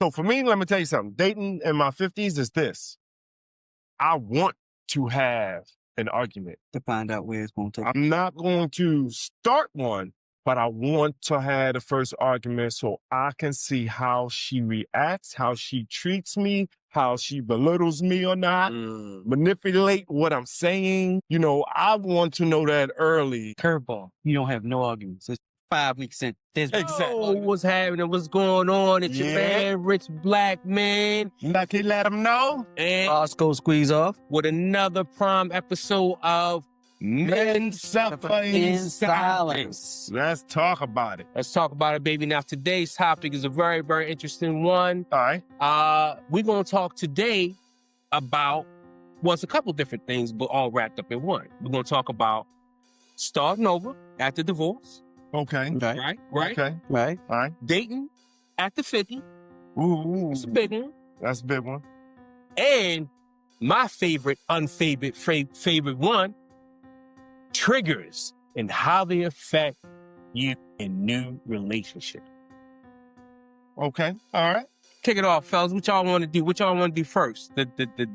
So for me, let me tell you something. Dating in my 50s is this. I want to have an argument. To find out where it's going to take. I'm not going to start one, but I want to have the first argument so I can see how she reacts, how she treats me, how she belittles me or not, manipulate what I'm saying. You know, I want to know that early. Curveball. You don't have no arguments. It's 5 weeks in. Oh, what's happening? What's going on? It's your man, Rich Black Man. Lucky let him know. And Osco squeeze off. with another prime episode of Men Suffer in Silence. Let's talk about it. Let's talk about it, baby. Now, today's topic is a very, very interesting one. All right. We're going to talk today about, well, it's a couple different things, but all wrapped up in one. We're going to talk about starting over after divorce. Okay. Right? Okay. Right. All right. Dating after 50. Ooh. It's a big one. That's a big one. And my favorite, favorite one, triggers and how they affect you in new relationships. Okay. All right. Kick it off, fellas. What y'all want to do? What y'all want to do first? The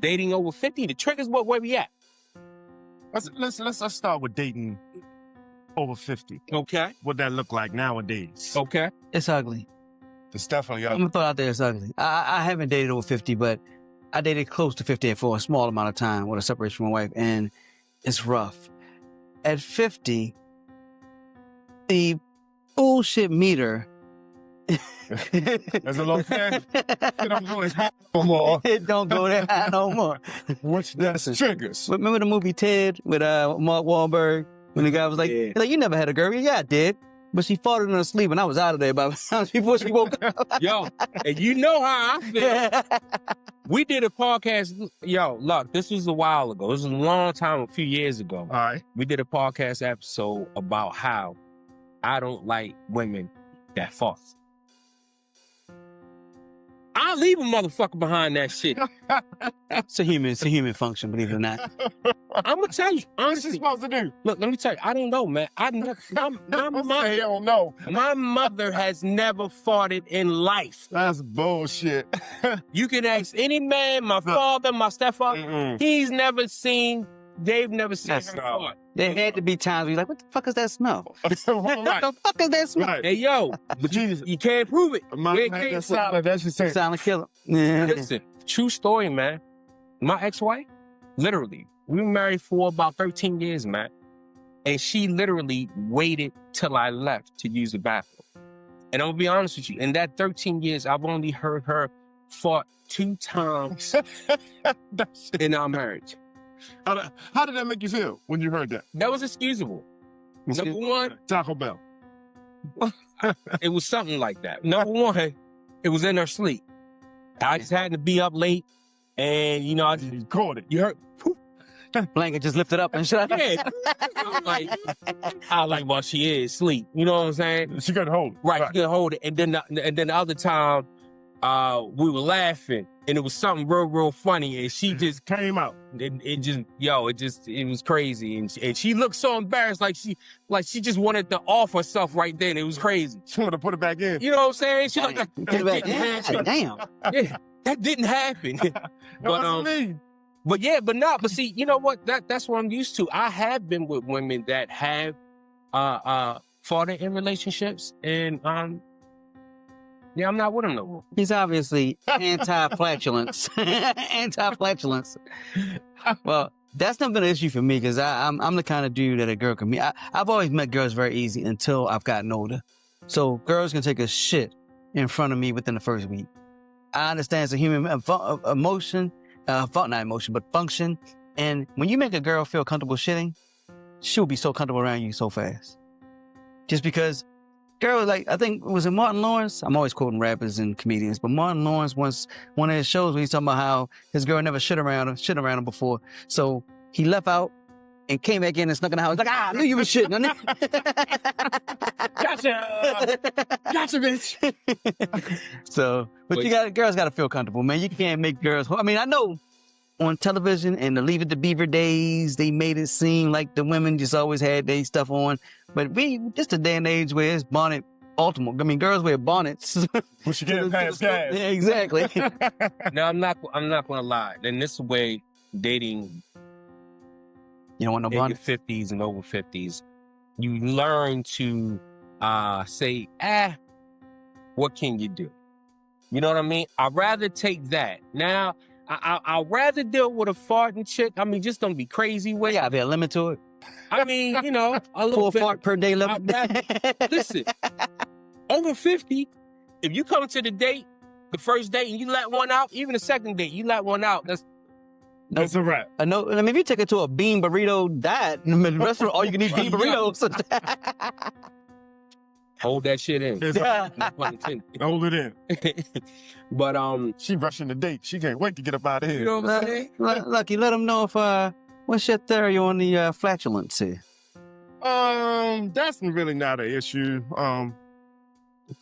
dating over 50, the triggers, where we at? Let's start with dating over 50. Okay. What that look like nowadays. Okay. It's ugly. It's definitely I'm ugly. going to throw it out there, it's ugly. I haven't dated over 50, but I dated close to 50 for a small amount of time with a separation from my wife, and it's rough. At 50, the bullshit meter... There's a little fan. It don't go as high no more. It don't go that high no more. Which that's triggers. Remember the movie Ted with Mark Wahlberg? When the guy was like, you never had a girl. Yeah, I did. But she farted in her sleep and I was out of there before she woke up. Yo, and you know how I feel. We did a podcast. Yo, look, this was a while ago. This was a long time, a few years ago. All right. We did a podcast episode about how I don't like women that fart. I'll leave a motherfucker behind that shit. It's a human function, believe it or not. I'm gonna tell you, What's she honestly. supposed to do? Look, let me tell you, I don't know, man. I never, I don't know. my mother has never farted in life. That's bullshit. You can ask any man, my father, my stepfather. Mm-mm. They've never seen her That's- fart. There had to be times where you're like, what the fuck is that smell? Right. What the fuck is that smell? Right. Hey, yo, but you can't prove it. My Where it man, came that's from. solid. That's just saying. Silent killer. Yeah. Listen, true story, man. My ex-wife, literally, we were married for about 13 years, man. And she literally waited till I left to use the bathroom. And I'm gonna be honest with you, in that 13 years, I've only heard her fart 2 times in our marriage. How did that make you feel when you heard that? That was excusable. Number one, Taco Bell. it was something like that. Number one, it was in her sleep. I just happened to be up late, and you know, You caught it. you heard, poof, Blanket just lifted up and shut. yeah. I like while she is asleep. You know what I'm saying? She couldn't hold it. Right, you can hold it. And then the other time, we were laughing, and it was something real funny, and she just Came out. it was crazy, and she looked so embarrassed, like she just wanted to off herself right then. It was crazy. She wanted to put it back in. You know what I'm saying? She like, that didn't happen. Damn. Yeah, that didn't happen. What does it mean? But see, you know what? That's what I'm used to. I have been with women that have farted in relationships, and yeah, I'm not with them no more. He's obviously anti-flatulence. Anti-flatulence. Well, that's not been an issue for me because I'm the kind of dude that a girl can meet. I've always met girls very easy until I've gotten older. So girls can take a shit in front of me within the first week. I understand it's a human emotion, not emotion, but function. And when you make a girl feel comfortable shitting, she'll be so comfortable around you so fast. Just because girl, like, I think, was it Martin Lawrence? I'm always quoting rappers and comedians, but Martin Lawrence once, one of his shows where he's talking about how his girl never shit around him before. So he left out and came back in and snuck in the house. Like, I knew you were shitting. Gotcha, bitch. So, but girls got to feel comfortable, man. You can't make girls, I mean, I know on television and the Leave It to Beaver days, they made it seem like the women just always had their stuff on. But just a day and age where it's bonnet ultimate. I mean, girls wear bonnets. We should get past gas. Yeah, exactly. Now I'm not gonna lie. Then this way dating You don't want no in your bonnet. 50s and over 50s, you learn to say, what can you do? You know what I mean? I'd rather take that. Now, I'd rather deal with a farting chick. I mean, just don't be crazy with it. Yeah, be a limit to it. I mean, you know, a little Full bit. fart per day limit. Listen, over 50, if you come to the date, the first date, and you let one out, even the second date, you let one out, That's a wrap. No, I mean, if you take it to a bean burrito diet in the restaurant, all you can eat bean burritos. hold that shit in. No pun intended. Hold it in. But She rushing the date. She can't wait to get up out of here. you know what I'm saying? Lucky, let them know if what's your theory on the flatulence here? That's really not an issue. Part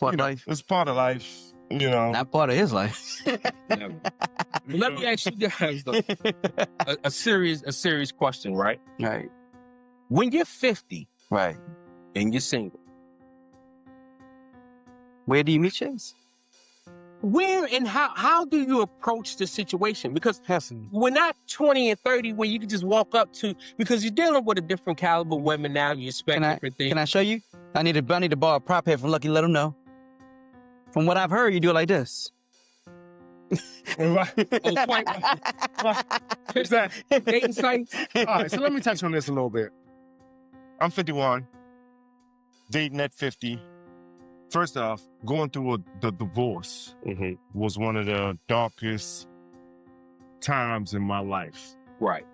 You of know, life, it's part of life. You know. not part of his life. Never. Let me ask you guys though, a serious question, right? Right, When you're 50 right. and you're single, Where do you meet chicks? where and how do you approach the situation? Because we're not 20 and 30 where you can just walk up to, because you're dealing with a different caliber of women now. You expect different things. Can I show you? I need to borrow a prop head from Lucky. Let him know. From what I've heard, you do it like this. Oh, quite What's that? dating sites. All right, so let me touch on this a little bit. I'm 51, dating at 50. First off, going through the divorce was one of the darkest times in my life. Right.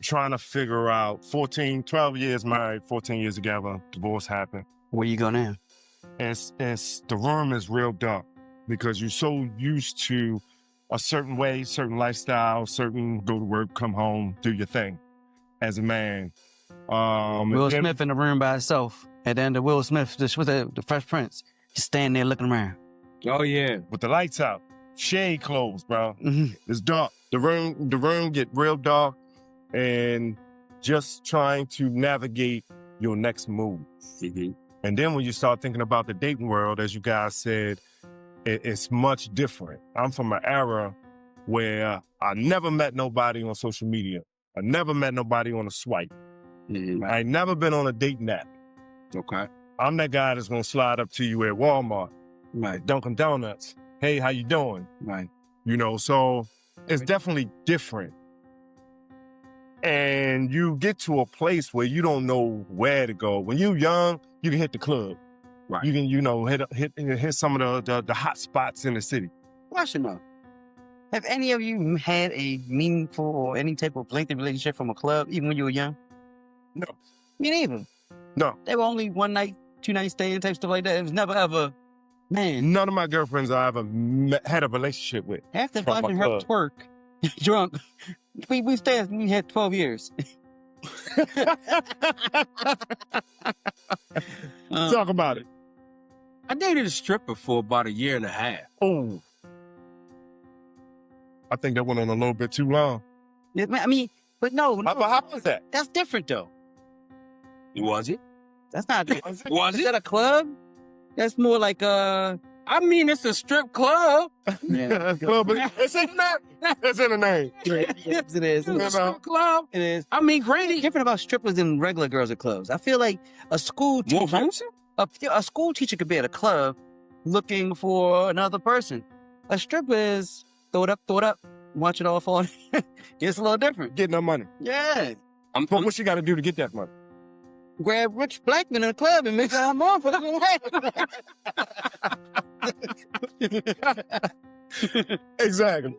Trying to figure out 12 years married, 14 years together, divorce happened. Where you go now? And the room is real dark because you're so used to a certain way, certain lifestyle, certain go to work, come home, do your thing as a man. Will Smith in the room by himself. And then the Will Smith, the Fresh Prince, just standing there looking around. Oh yeah. with the lights out, shade closed, bro. Mm-hmm. It's dark. The room get real dark, and just trying to navigate your next move. And then when you start thinking about the dating world, as you guys said, it's much different. I'm from an era where I never met nobody on social media. I never met nobody on a swipe. I ain't never been on a dating app. Okay. I'm that guy that's gonna slide up to you at Walmart, Right. Dunkin' Donuts. Hey, how you doing? Right. You know, so it's definitely different. And you get to a place where you don't know where to go. When you're young, you can hit the club. Right. You can, hit some of the hot spots in the city. Question though. Have any of you had a meaningful or any type of lengthy relationship from a club, even when you were young? No. Me neither. No. They were only one night, 2 night stand type stuff like that. It was never ever, man. None of my girlfriends I ever had a relationship with. Half the From a time her club. twerk, drunk. We stayed. We had 12 years. Talk about it. I dated a stripper for about 1.5 years. Oh. I think that went on a little bit too long. Yeah, I mean, but no, How was that? that's different though. Was it? That's not. Was Is it? that a club? That's more like I mean, it's a strip club. Yeah. Club, it's in the name. It's in the name. Yes, it is. It's a know. strip club. It is. I mean, What's granted, different about strippers than regular girls at clubs? I feel like a school more teacher, handsome. a school teacher could be at a club looking for another person. A stripper is throw it up, watch it all fall. It's a little different. Getting her money. Yeah. But what you got to do to get that money? Grab rich black men in a club and make them on for the Exactly.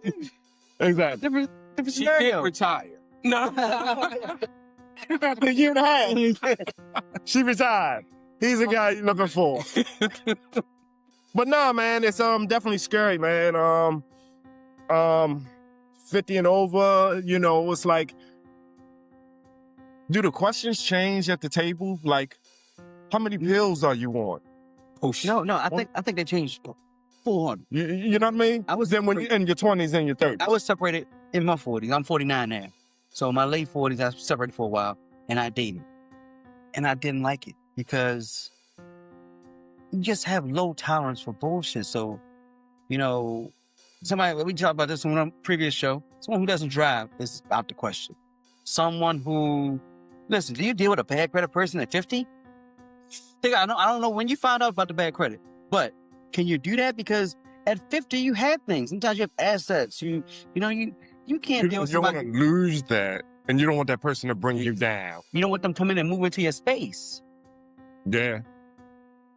Exactly. different She did scenario. retire. No. A year and a half. She retired. He's the guy you're looking for. But nah, man, it's definitely scary, man. 50 and over, you know, it's like, do the questions change at the table? Like, how many pills are you on? Oh, shit. No, I think they changed full on. You know what I mean? I was then when you're in your 20s and your 30s. I was separated in my 40s. I'm 49 now. So in my late 40s, I was separated for a while, and I dated. And I didn't like it because you just have low tolerance for bullshit. So, you know, somebody, we talked about this on a previous show. Someone who doesn't drive is out the question. Someone who, listen, do you deal with a bad credit person at 50? I don't know when you found out about the bad credit, but can you do that? Because at 50, you have things. Sometimes you have assets. You can't deal with somebody. You don't want to lose that, and you don't want that person to bring you down. You don't want them coming and move into your space. Yeah.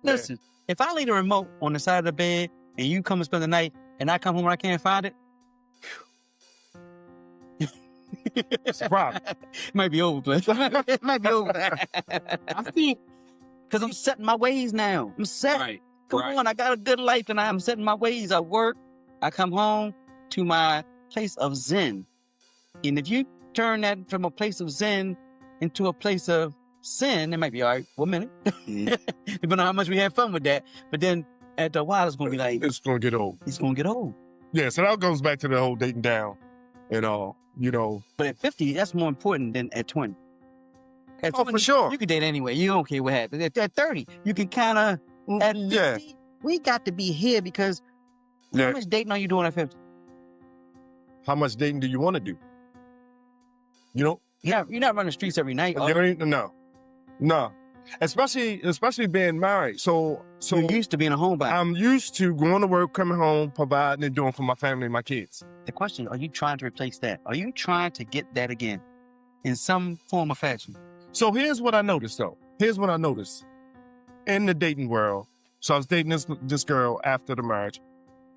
Listen, if I leave the remote on the side of the bed and you come and spend the night and I come home and I can't find it, it's a problem. It might be over, but it might be over. I think because I'm setting my ways now. I'm set. Right. Come on, I got a good life and I'm setting my ways. I work. I come home to my place of zen. And if you turn that from a place of zen into a place of sin, it might be all right for a minute. Depending on how much we have fun with that. But then after a while, it's going to be like... It's going to get old. It's going to get old. Yeah, so that goes back to the whole dating down and all, you know. But at 50, that's more important than at 20. At 20, for sure. You can date anyway. You don't care what happens. At 30, you can kind of... At 50, we got to be here because how much dating are you doing at 50? How much dating do you want to do? You know? Yeah, you're not running the streets every night. No. Especially being married. So you're used to being a homebody. I'm used to going to work, coming home, providing and doing for my family and my kids. The question, are you trying to replace that? Are you trying to get that again in some form or fashion? So here's what I noticed, though. Here's what I noticed in the dating world. So I was dating this girl after the marriage,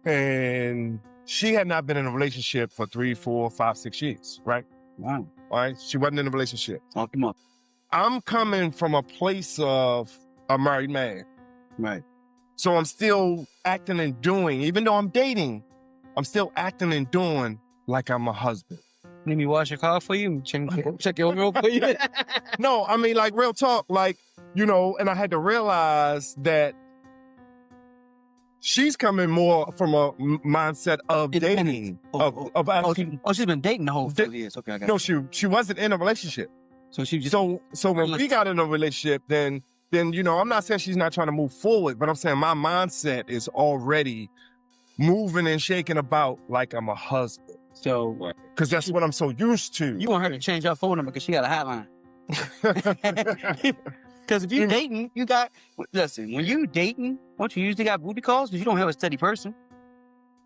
and she had not been in a relationship for 3, 4, 5, 6 years, right? Wow. All right? She wasn't in a relationship. Talk him up. I'm coming from a place of a married man. Right. So I'm still acting and doing, even though I'm dating, I'm still acting and doing like I'm a husband. Let me wash your car for you and check your oil for you. No, I mean, like, real talk, like, you know, and I had to realize that she's coming more from a mindset of dating. She's been dating the whole 4 years. Okay, I got it. No, she wasn't in a relationship. So she just... So when we got in a relationship, then, you know, I'm not saying she's not trying to move forward, but I'm saying my mindset is already moving and shaking about like I'm a husband. So... Because that's what I'm so used to. You want her to change her phone number because she got a hotline. Because if you're dating, you got... Listen, when you dating, don't you usually got booty calls? Because you don't have a steady person.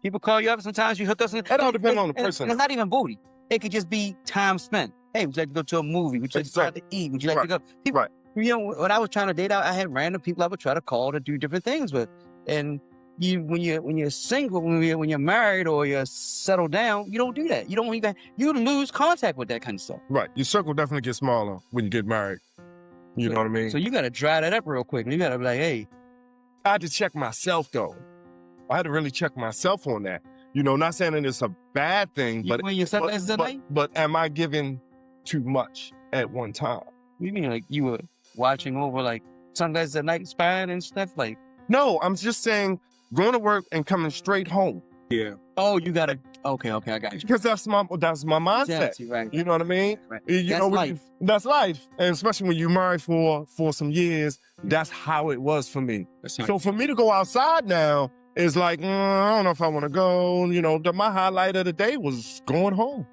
People call you up, sometimes you hook up... That all depends on the person. And it's not even booty. It could just be time spent. Hey, would you like to go to a movie? Would you like to go out to eat? Would you like to go... People, right. You know, when I was trying to date out, I had random people I would try to call to do different things with. And when you're single, when you're married or you're settled down, you don't do that. You lose contact with that kind of stuff. Right. Your circle definitely gets smaller when you get married. You know what I mean? So you got to dry that up real quick. You got to be like, hey. I had to check myself, though. I had to really check myself on that. You know, not saying that it's a bad thing, but am I giving too much at one time? You mean like you were watching over like sunglasses at night spying and stuff? Like, no, I'm just saying going to work and coming straight home. Yeah. Oh, you got to... Okay, I got you. Because that's my mindset. Yeah, right. You know what I mean? Right. That's life. That's life. And especially when you're married for some years, that's how it was for me. So for me to go outside now is like, I don't know if I want to go. You know, my highlight of the day was going home.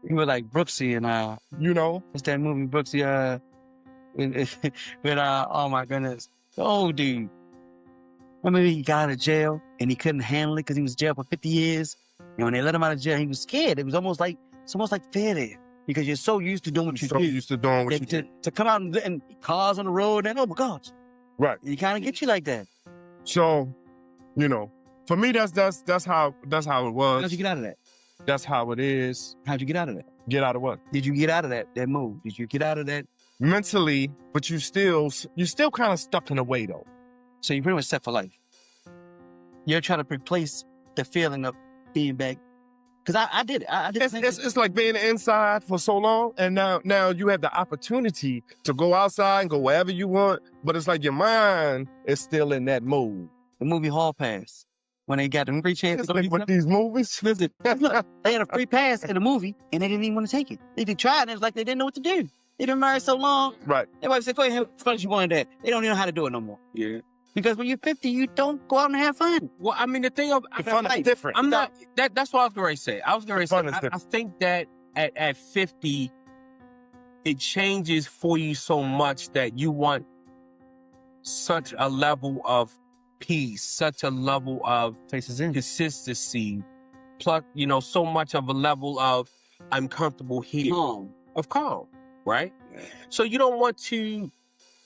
You were like Brooksy and you know, what's that movie Brooksy with oh my goodness, the old dude. Remember he got out of jail and he couldn't handle it because he was in jail for 50 years. And when they let him out of jail, he was scared. It's almost like fear there because you're so used to doing what you do. Used to doing what you do. To come out and cars on the road and oh my gosh, right? He kind of gets you like that. So, you know, for me, that's how it was. How'd you get out of that? That's how it is. How'd you get out of that? Get out of what? Did you get out of that move? Did you get out of that? Mentally, but you still kind of stuck in a way though. So you're pretty much set for life. You're trying to replace the feeling of being back. Because I did it. It's like being inside for so long, and now you have the opportunity to go outside and go wherever you want, but it's like your mind is still in that mode. The movie Hall Pass. When they got the free chance to like with these movies. Listen, look, they had a free pass in the movie, and they didn't even want to take it. They tried, and it was like they didn't know what to do. They've been married so long. Right. Everybody said, "Go ahead, as fun as you wanted that." They don't even know how to do it no more. Yeah. Because when you're 50, you don't go out and have fun. Well, I mean, the thing of The fun is different. I'm not. That's what I was going to say. I was going to say. fun is I different. think that at 50, it changes for you so much that you want such a level of peace, such a level of consistency, plus, so much of a level of I'm comfortable here, of calm, right? So you don't want to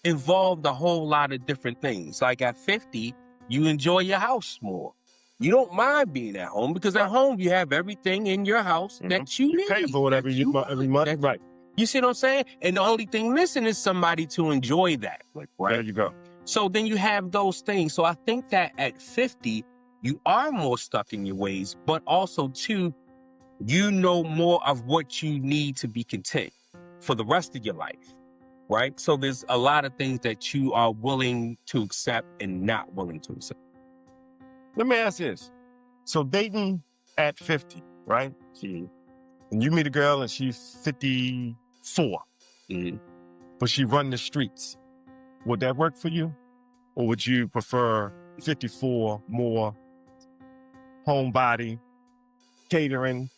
involve a whole lot of different things. Like at 50, you enjoy your house more. You don't mind being at home because at home you have everything in your house that you need. Pay for whatever you want every month, right? You see what I'm saying? And the only thing missing is somebody to enjoy that, right? There you go. So then you have those things. So I think that at 50, you are more stuck in your ways, but also too, you know more of what you need to be content for the rest of your life, right? So there's a lot of things that you are willing to accept and not willing to accept. Let me ask this. So dating at 50, right? And you meet a girl and she's 54, but she run the streets. Would that work for you? Or would you prefer 54, more homebody, catering?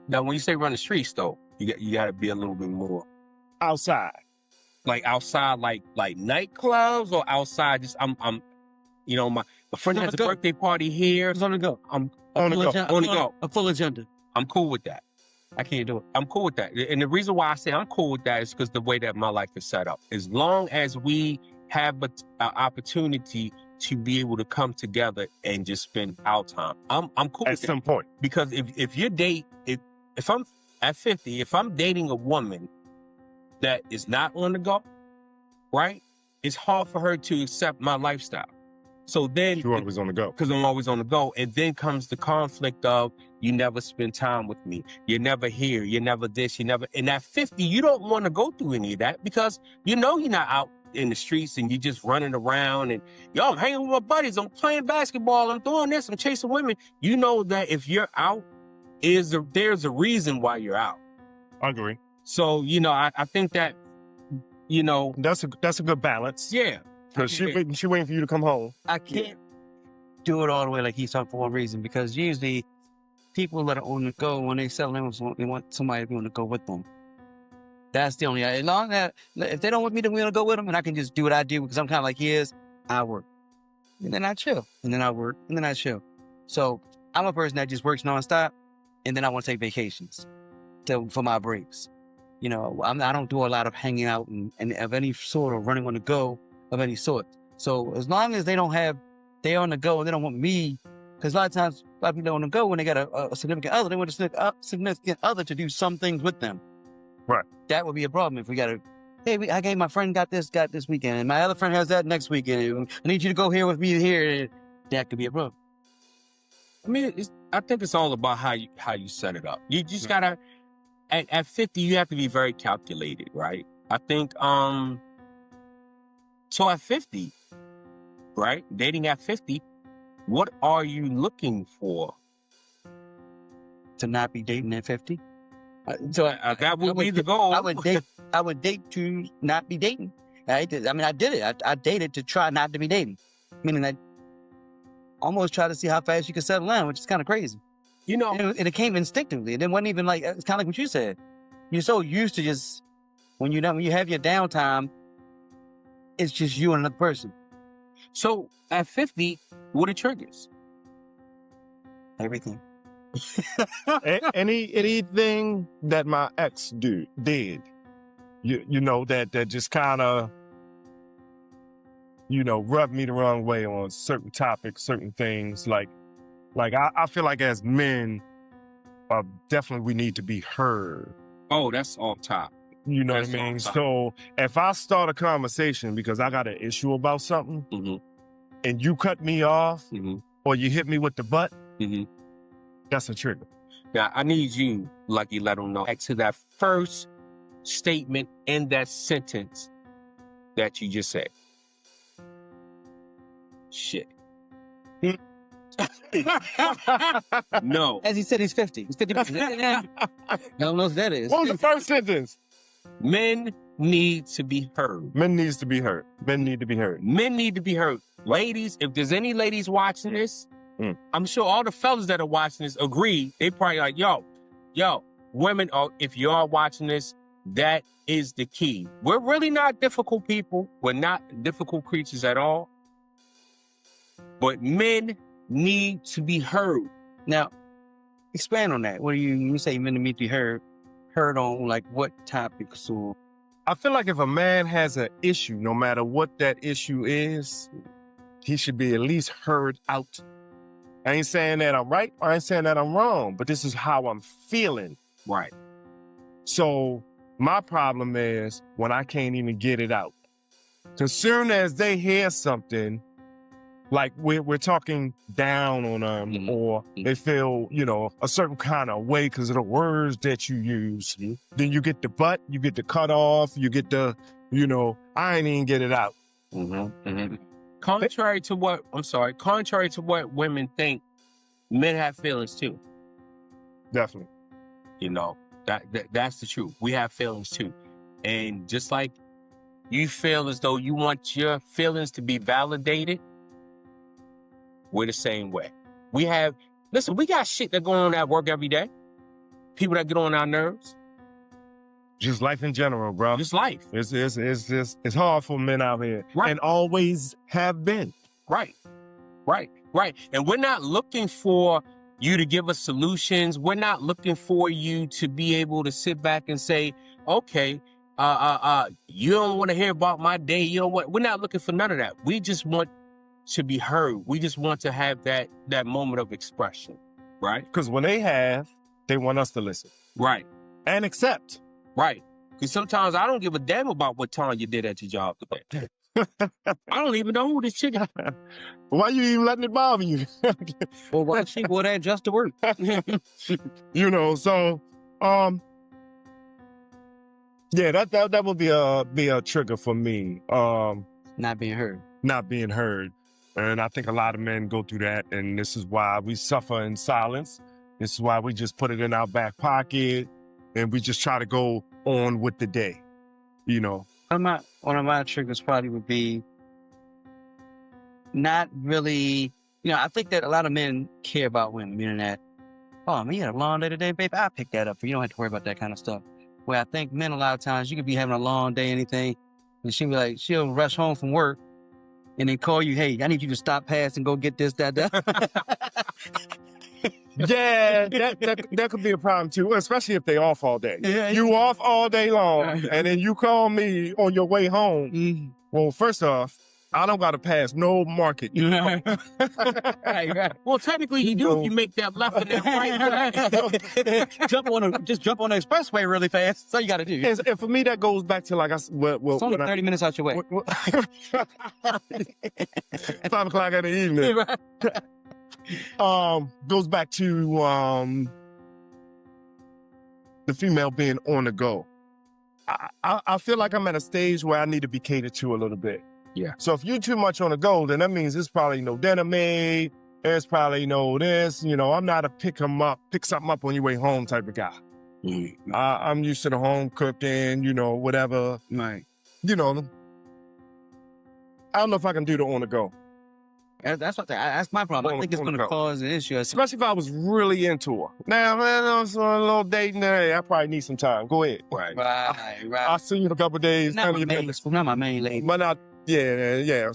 Now, when you say run the streets, though, you got to be a little bit more outside. Like outside, like nightclubs, or outside. Just my friend has a birthday party here. It's on the go. I'm on the go. A full agenda. I'm cool with that. I can't do it. I'm cool with that. And the reason why I say I'm cool with that is because the way that my life is set up. As long as we have an opportunity to be able to come together and just spend our time, I'm cool at with some that. point. Because if I'm at 50, if I'm dating a woman that is not on the go, right, it's hard for her to accept my lifestyle. So then you're always on the go. Because I'm always on the go. And then comes the conflict of you never spend time with me. You're never here. You're never this. You never. And at 50, you don't want to go through any of that because you're not out in the streets and you're just running around and I'm hanging with my buddies. I'm playing basketball. I'm doing this. I'm chasing women. You know that if you're out, there's a reason why you're out. I agree. So, I think that, that's a good balance. Yeah. Because she waiting for you to come home. I can't do it all the way like he's talking for one reason, because usually people that are on the go, when they sell them, they want somebody to be on the go with them. That's the only, as long as if they don't want me to be on the go with them, and I can just do what I do because I'm kind of like he is, I work. And then I chill. And then I work. And then I chill. So I'm a person that just works nonstop. And then I want to take vacations for my breaks. I don't do a lot of hanging out and of any sort or running on the go of any sort. So as long as they're on the go and they don't want me, because a lot of people on the go when they got a significant other, they want a significant other to do some things with them. Right. That would be a problem if we got I gave my friend got this weekend, and my other friend has that next weekend. I need you to go here with me here. That could be a problem. I mean, I think it's all about how you set it up. You just gotta, at 50, you have to be very calculated, right? I think, so at 50, right? Dating at 50, what are you looking for? To not be dating at 50? That would be the goal. I would date to not be dating. I did it. I dated to try not to be dating. Meaning I almost try to see how fast you can settle down, which is kind of crazy. And it came instinctively. It wasn't even like, it's kind of like what you said. You're so used to just, when you have your downtime, it's just you and another person. So at 50, what are triggers? Everything. Anything that my ex did, that just kind of, rubbed me the wrong way on certain topics, certain things. Like I feel like as men, definitely we need to be heard. Oh, that's off top. You know what I mean? So if I start a conversation because I got an issue about something, and you cut me off, or you hit me with the butt, that's a trigger. Now, I need you, Lucky, let them know. Back to that first statement in that sentence that you just said. Shit. No. As he said, he's 50. He's 50. I don't know what that is. What was the first sentence? Men need to be heard. Men needs to be heard. Men need to be heard. Men need to be heard. Ladies, if there's any ladies watching this, I'm sure all the fellas that are watching this agree. They probably like, yo, women, if you are watching this, that is the key. We're really not difficult people. We're not difficult creatures at all. But men need to be heard. Now, expand on that. What do you say men need to be heard on, like what topics? So I feel like if a man has an issue, no matter what that issue is, he should be at least heard out. I ain't saying that I'm right, or I ain't saying that I'm wrong, but this is how I'm feeling. Right. So my problem is when I can't even get it out. As soon as they hear something, like we're talking down on them, or they feel, a certain kind of way because of the words that you use, then you get the butt, you get the cut off, you get the, I ain't even get it out. Contrary to what women think, men have feelings too. Definitely. That's the truth. We have feelings too. And just like you feel as though you want your feelings to be validated, we're the same way. We got shit that going on at work every day. People that get on our nerves. Just life in general, bro. Just life. It's hard for men out here. Right. And always have been. Right. And we're not looking for you to give us solutions. We're not looking for you to be able to sit back and say, okay, you don't want to hear about my day. We're not looking for none of that. We just want to be heard. We just want to have that moment of expression, right? Because when they want us to listen. Right. And accept. Right. Because sometimes I don't give a damn about what time you did at your job today. I don't even know who this chick is. Why you even letting it bother you? Well, why she would adjust to work? So, yeah, that would be a trigger for me. Not being heard. Not being heard. And I think a lot of men go through that, and this is why we suffer in silence. This is why we just put it in our back pocket, and we just try to go on with the day, One of my triggers probably would be not really, I think that a lot of men care about women, meaning that, oh, man, you had a long day today, babe. I'll pick that up for you. You don't have to worry about that kind of stuff. Where I think men, a lot of times, you could be having a long day, anything, and she'll rush home from work and then call you, hey, I need you to stop past and go get this, that. Yeah, that could be a problem too, especially if they off all day. Yeah, you off all day long, and then you call me on your way home. Well, first off, I don't got to pass no market. Right. Well, technically you do if you make that left and that right. Just jump on the expressway really fast. That's all you got to do. And for me, that goes back to it's only 30 minutes out your way. 5 o'clock in the evening. Goes back to the female being on the go. I feel like I'm at a stage where I need to be catered to a little bit. Yeah. So if you're too much on the go, then that means there's probably no dinner made. There's probably no this. I'm not a pick something up on your way home type of guy. I'm used to the home cooking, whatever. Right. I don't know if I can do the on the go. That's my problem. I think it's going to cause an issue. Especially if I was really into her. Now, man, I was on a little dating there. I probably need some time. Go ahead. Right. I'll see you in a couple of days. Not my main lady. But not, yeah.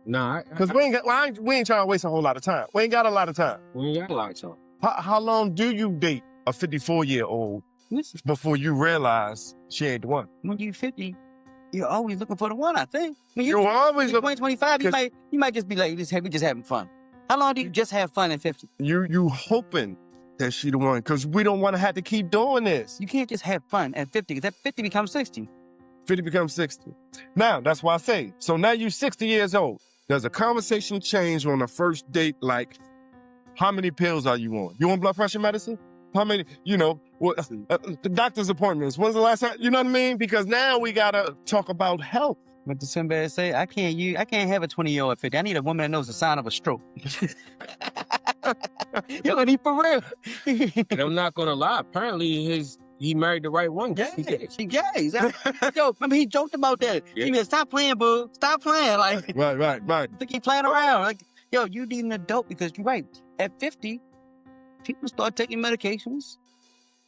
Nah. Because we ain't trying to waste a whole lot of time. We ain't got a lot of time. We ain't got a lot of time. How long do you date a 54-year-old before you realize she ain't the one? When you're 50, you're always looking for the one, I think. When you're always looking. 25, you might just be like, we just having fun. How long do you just have fun at 50? You hoping that she the one, because we don't want to have to keep doing this. You can't just have fun at 50, because that 50 becomes 60. 50 becomes 60. Now, that's why I say, so now you're 60 years old. Does a conversation change on the first date? Like, how many pills are you on? You on blood pressure medicine? How many, the doctor's appointments. When's the last time? You know what I mean? Because now we got to talk about health. But the somebody say, I can't have a 20-year-old at 50. I need a woman that knows the sign of a stroke. You're going to need for real. And I'm not going to lie. Apparently he married the right one. Yeah, He did. she gay. Yo, remember he joked about that. Yeah. He said, "Stop playing, boo. Stop playing." Like, Right. to keep playing around. Like, yo, you need an adult because you're right. At 50, people start taking medications.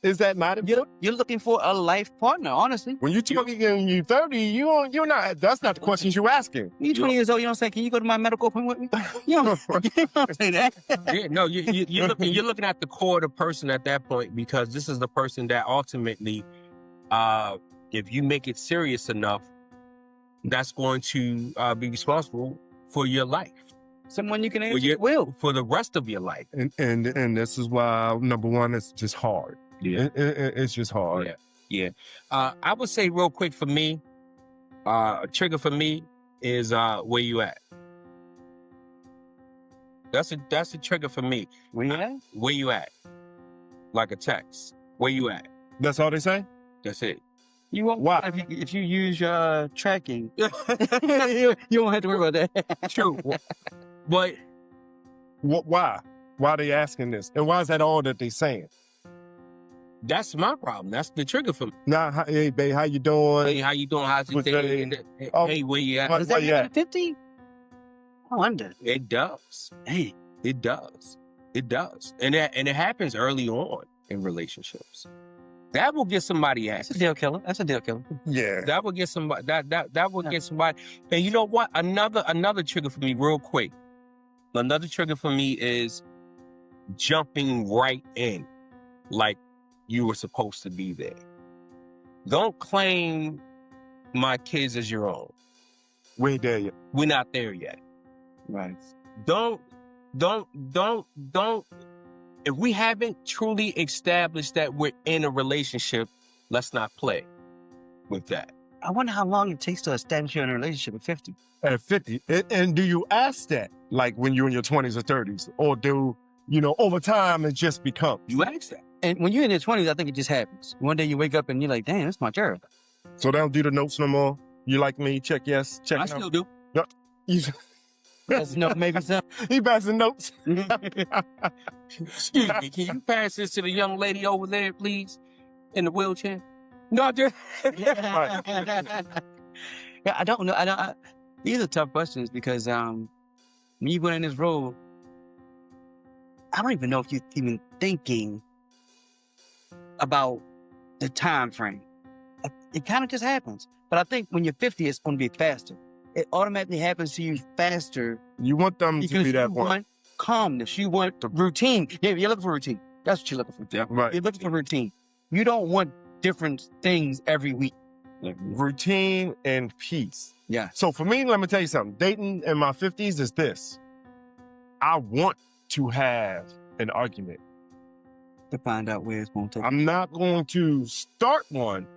Is that not important? You're looking for a life partner, honestly. When you're talking when you're 30, you're not. That's not the questions you're asking. You're 20 years old. You don't say, "Can you go to my medical appointment with me?" You don't say that. Yeah, no, you're looking at the core of the person at that point, because this is the person that ultimately, if you make it serious enough, that's going to be responsible for your life. Someone you can answer will for the rest of your life. And this is why, number one, it's just hard. Yeah, it's just hard. Yeah. I would say real quick for me, a trigger for me is where you at. That's a trigger for me. Where you at? Where you at? Like a text. Where you at? That's all they say? That's it. You won't. Why? If you use tracking, you won't have to worry about that. True. But why? Why are they asking this? And why is that all that they saying? that's my problem. That's the trigger for me. Nah, hey, babe, how you doing? Hey, how you doing? How's your What's day? that? Hey, where you at? Does that Where you happen at? at 50? I wonder. It does. Hey, It does. It does. And it happens early on in relationships. That will get somebody that's a asked. deal killer. That's a deal killer. Yeah. That will get somebody that will get somebody. And you know what? Another trigger for me, real quick. Another trigger for me is jumping right in like you were supposed to be there. Don't claim my kids as your own. We there yet. We're not there yet. Right. Don't. If we haven't truly established that we're in a relationship, let's not play with that. I wonder how long it takes to establish you in a relationship at 50. At 50. And do you ask that like when you're in your 20s or 30s? Or do, over time it just becomes? You ask that. And when you're in your 20s, I think it just happens. One day you wake up and you're like, damn, that's my girl. So they don't do the notes no more? You like me? Check yes. Check I no. still do. No, maybe so. He passing notes. Excuse me, can you pass this to the young lady over there, please? In the wheelchair? No, just Yeah, I don't know. These are tough questions because when you went in this role, I don't even know if you're even thinking about the time frame. It kind of just happens. But I think when you're 50, it's going to be faster. It automatically happens to you faster. You want them to Because be that you one. want calmness. You want routine. Yeah, you're looking for routine. That's what you're looking for. Yeah. Right. You're looking for routine. You don't want different things every week. Routine and peace. Yeah. So for me, let me tell you something. Dating in my 50s is this. I want to have an argument. To find out where it's going to take. I'm not going to start one,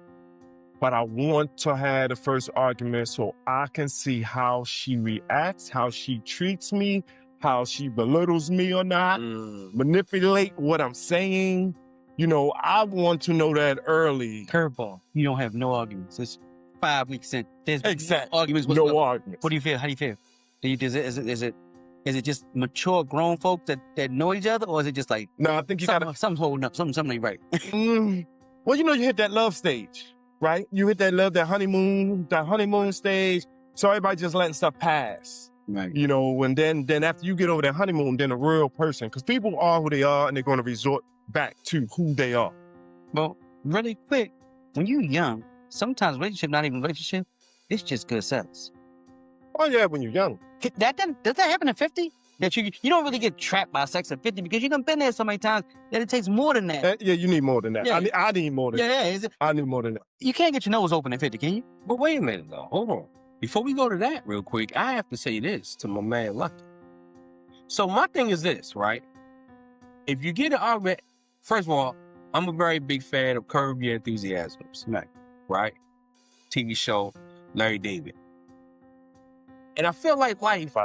but I want to have the first argument so I can see how she reacts, how she treats me, how she belittles me or not, manipulate what I'm saying. I want to know that early. Curveball. You don't have no arguments. It's 5 weeks in. There's Exactly. no arguments. No arguments. What do you feel? How do you feel? Is it just mature grown folk that know each other, or is it just like No, I think you gotta. something's holding up, something ain't right? Well, you hit that love stage, right? You hit that honeymoon stage. So everybody just letting stuff pass. Right. And then after you get over that honeymoon, then a real person, because people are who they are, and they're going to resort back to who they are. Well, really quick, when you're young, sometimes relationship, not even relationship, it's just good sex. Oh yeah, when you're young. Does that happen at 50? That you don't really get trapped by sex at 50 because you done been there so many times that it takes more than that. Yeah, you need more than that. Yeah. I need more than that. Yeah. I need more than that. You can't get your nose open at 50, can you? But wait a minute, though. Hold on. Before we go to that real quick, I have to say this to my man Lucky. So my thing is this, right? If you get an argument, first of all, I'm a very big fan of Curb Your Enthusiasms. Right? TV show, Larry David. And I feel like life,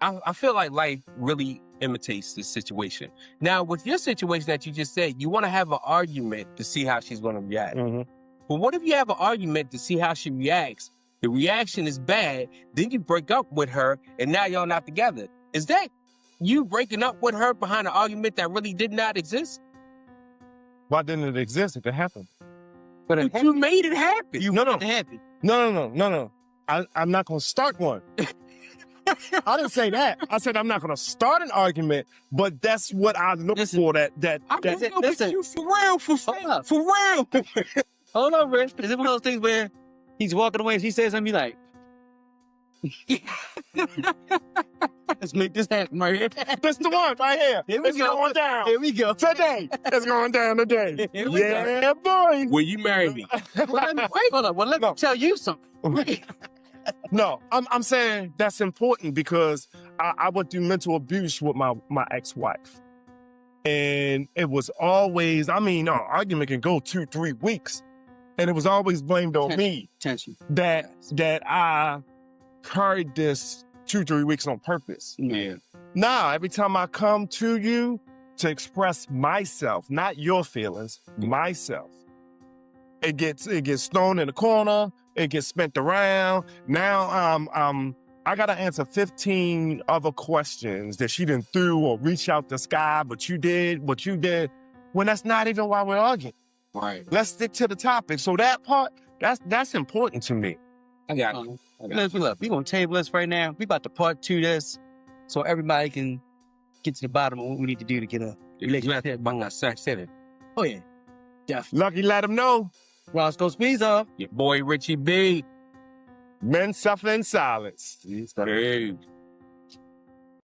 I feel like life really imitates this situation. Now, with your situation that you just said, you want to have an argument to see how she's going to react. Mm-hmm. But what if you have an argument to see how she reacts? The reaction is bad, then you break up with her, and now y'all not together. Is that you breaking up with her behind an argument that really did not exist? Why didn't it exist? It could happen. But you made it happen. You No. made it happen. No. I'm not going to start one. I didn't say that. I said I'm not going to start an argument, but that's what I look for. Listen. You for real, for real. Hold on, Rich. Is it one of those things where he's walking away and she says something like, let's make this happen right here. That's the one right here. It's going down. Here we go. Today. It's going down today. Here we go. Yeah, boy. Will you marry me? Hold on. Well, let me tell you something. No, I'm saying that's important because I went through mental abuse with my ex-wife. And it was always, our argument can go 2-3 weeks. And it was always blamed on me. Tension. That I carried this 2-3 weeks on purpose. Yeah. Now, every time I come to you to express myself, not your feelings, myself, it gets thrown in the corner. It gets spent around. Now I gotta answer 15 other questions that she didn't threw or reach out the sky, but you did what you did. When that's not even why we're arguing. Right. Let's stick to the topic. So that part, that's important to me. I got you. Look, we gonna table this right now. We about to part 2 this, so everybody can get to the bottom of what we need to do to get a relationship. Oh yeah, definitely. Lucky, let him know. Roscoe Speeds off. Your boy Richie B. Men suffer in silence. Hey.